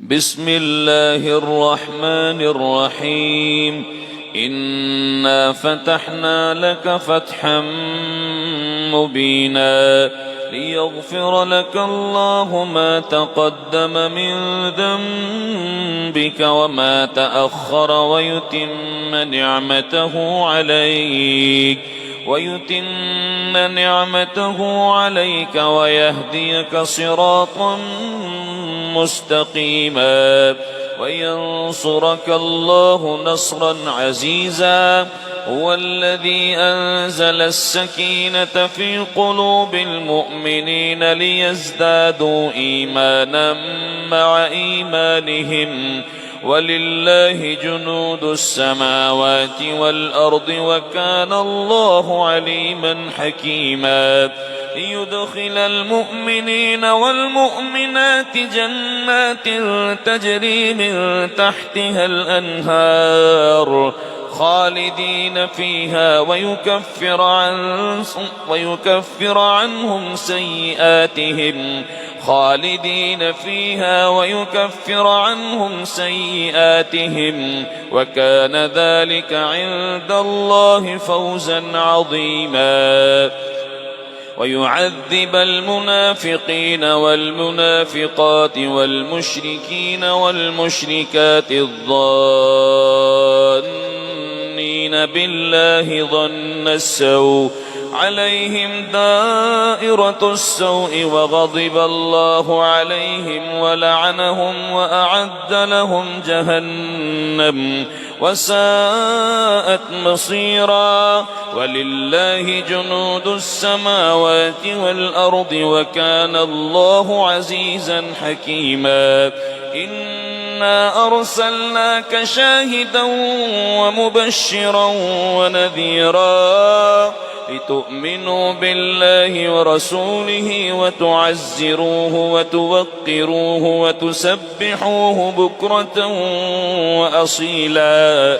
بسم الله الرحمن الرحيم. إنا فتحنا لك فتحا مبينا ليغفر لك الله ما تقدم من ذنبك وما تأخر ويتم نعمته عليك ويهديك صراطا مستقيما وينصرك الله نصرا عزيزا. هو الذي أنزل السكينة في قلوب المؤمنين ليزدادوا إيمانا مع إيمانهم ولله جنود السماوات والأرض وكان الله عليما حكيما. ليدخل المؤمنين والمؤمنات جنات تجري من تحتها الأنهار خالدين فيها ويكفر عنهم سيئاتهم وكان ذلك عند الله فوزا عظيما. ويعذب المنافقين والمنافقات والمشركين والمشركات الظانين بالله ظن السوء عليهم دائرة السوء وغضب الله عليهم ولعنهم وأعد لهم جهنم وساءت مصيرا. ولله جنود السماوات والأرض وكان الله عزيزا حكيما. إنا أرسلناك شاهدا ومبشرا ونذيرا لتؤمنوا بالله ورسوله وتعزروه وتوقروه وتسبحوه بكرة وأصيلا.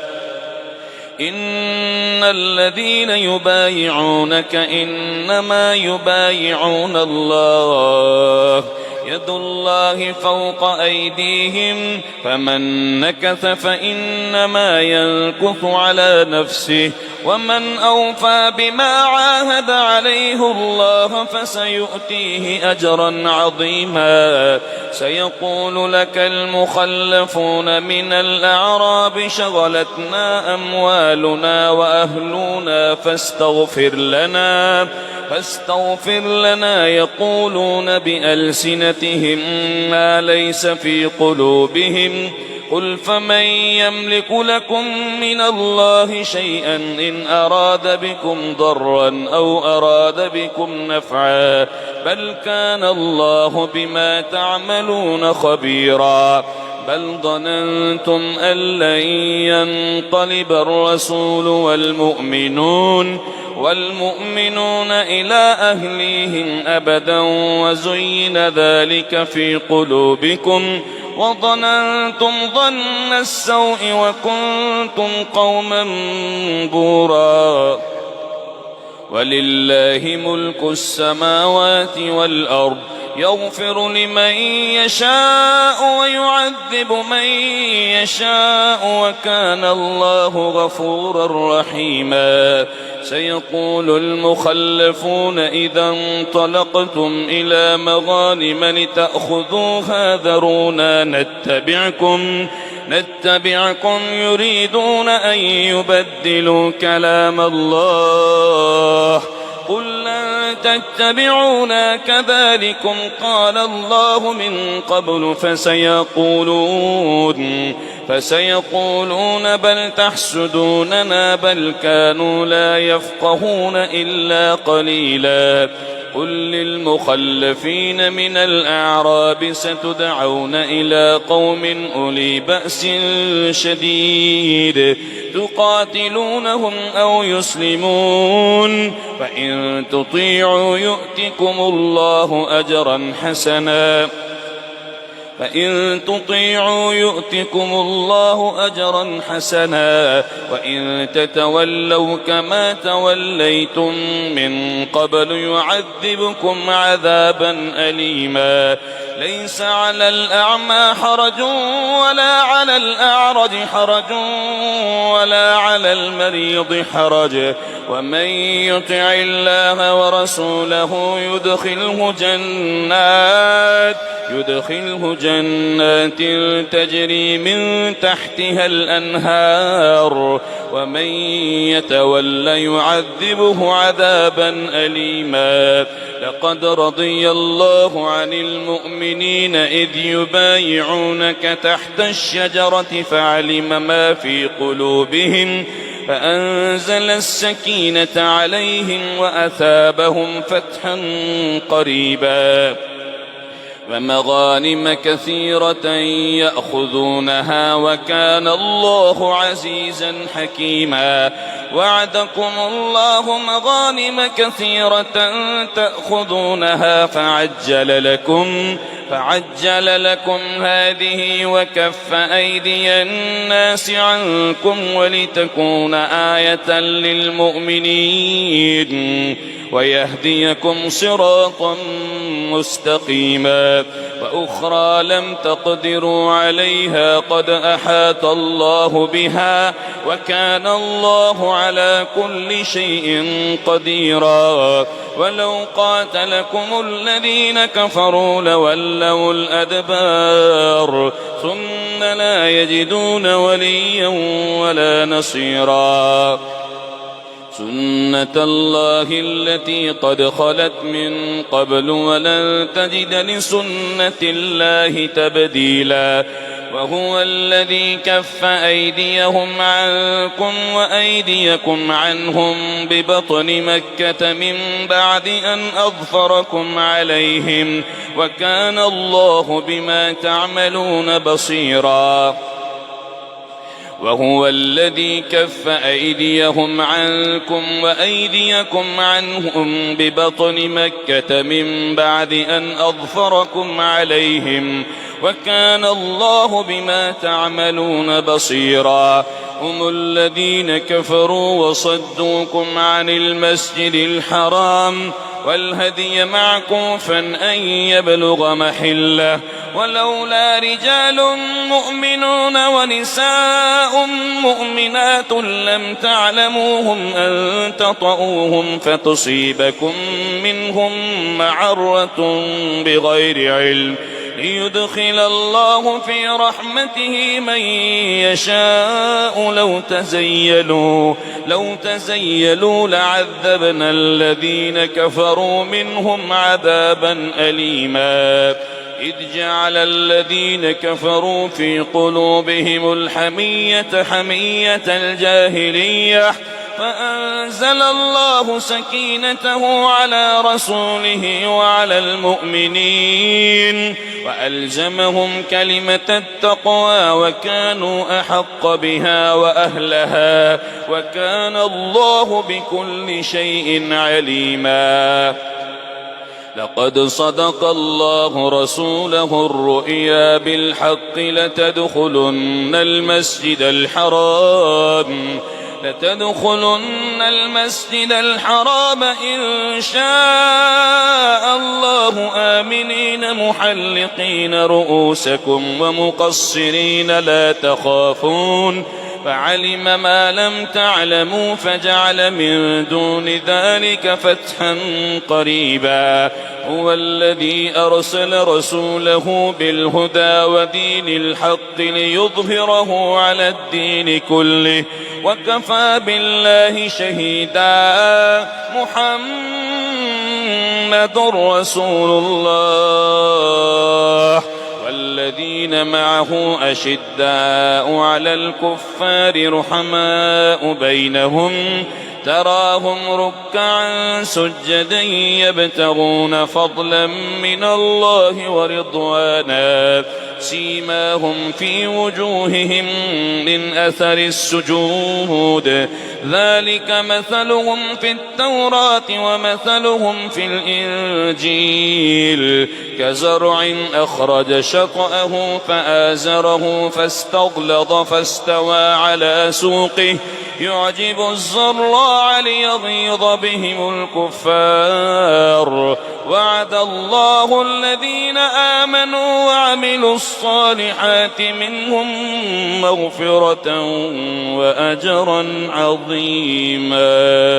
إن الذين يبايعونك إنما يبايعون الله يد الله فوق أيديهم فمن نكث فإنما ينكث على نفسه ومن أوفى بما عاهد عليه الله فسيؤتيه أجرا عظيما. سيقول لك المخلفون من الأعراب شغلتنا أموالنا وأهلنا فاستغفر لنا يقولون بألسنتهم ما ليس في قلوبهم قل فمن يملك لكم من الله شيئا إن أراد بكم ضرا أو أراد بكم نفعا بل كان الله بما تعملون خبيرا. بل ظننتم أن لن ينقلب الرسول والمؤمنون إلى أهليهم أبدا وزين ذلك في قلوبكم وظننتم ظن السوء وكنتم قوما بورا. ولله ملك السماوات والأرض يغفر لمن يشاء ويعذب من يشاء وكان الله غفورا رحيما. سيقول المخلفون إذا انطلقتم إلى مغانم لتأخذوها ذرونا نتبعكم يريدون أن يبدلوا كلام الله قل لن تتبعونا كذلكم قال الله من قبل فسيقولون بل تحسدوننا بل كانوا لا يفقهون إلا قليلا. قل للمخلفين من الأعراب ستدعون إلى قوم أولي بأس شديد تقاتلونهم أو يسلمون فإن تطيعوا يؤتكم الله أجرا حسنا وإن تتولوا كما توليتم من قبل يعذبكم عذابا أليما. ليس على الأعمى حرج ولا على الأعرج حرج ولا على المريض حرج ومن يطع الله ورسوله يدخله جنات تجري من تحتها الأنهار ومن يتول يعذبه عذابا أليما. لقد رضي الله عن المؤمنين إذ يبايعونك تحت الشجرة فعلم ما في قلوبهم فأنزل السكينة عليهم وأثابهم فتحا قريبا ومغانم كثيرة يأخذونها وكان الله عزيزا حكيما. وعدكم الله مغانم كثيرة تأخذونها فعجل لكم هذه وكف أيدي الناس عنكم ولتكون آية للمؤمنين ويهديكم صراطا مستقيما. وأخرى لم تقدروا عليها قد أحاط الله بها وكان الله على كل شيء قديرا. ولو قاتلكم الذين كفروا لولوا الأدبار ثم لا يجدون وليا ولا نصيرا. سنة الله التي قد خلت من قبل ولن تجد لسنة الله تبديلا. وهو الذي كف أيديهم عنكم وأيديكم عنهم ببطن مكة من بعد أن أظفركم عليهم وكان الله بما تعملون بصيرا. وهو الذي كف أيديهم عنكم وأيديكم عنهم ببطن مكة من بعد أن أظفركم عليهم وكان الله بما تعملون بصيرا. هم الذين كفروا وصدوكم عن المسجد الحرام والهدي معكوفا أن يبلغ محله ولولا رجال مؤمنون ونساء مؤمنات لم تعلموهم أن تطؤوهم فتصيبكم منهم معرة بغير علم ليدخل الله في رحمته من يشاء. لو تزيلوا لعذبنا الذين كفروا منهم عذابا أليما. إذ جعل الذين كفروا في قلوبهم الحمية حمية الجاهلية فأنزل الله سكينته على رسوله وعلى المؤمنين وألزمهم كلمة التقوى وكانوا أحق بها وأهلها وكان الله بكل شيء عليما. لقد صدق الله رسوله الرؤيا بالحق لتدخلن المسجد الحرام إن شاء الله آمنين محلقين رؤوسكم ومقصرين لا تخافون فعلم ما لم تعلموا فجعل من دون ذلك فتحا قريبا. هو الذي أرسل رسوله بالهدى ودين الحق ليظهره على الدين كله وكفى بالله شهيدا. محمد رسول الله والذين معه أشداء على الكفار رحماء بينهم تراهم ركعا سجدا يبتغون فضلا من الله ورضوانا سيماهم في وجوههم من أثر السجود ذلك مثلهم في التوراة ومثلهم في الإنجيل كزرع أخرج شطأه فآزره فاستغلظ فاستوى على سوقه يعجب الزراع ليغيظ بهم الكفار وعد الله الذين آمنوا وعملوا الصالحات منهم مغفرة وأجرا عظيما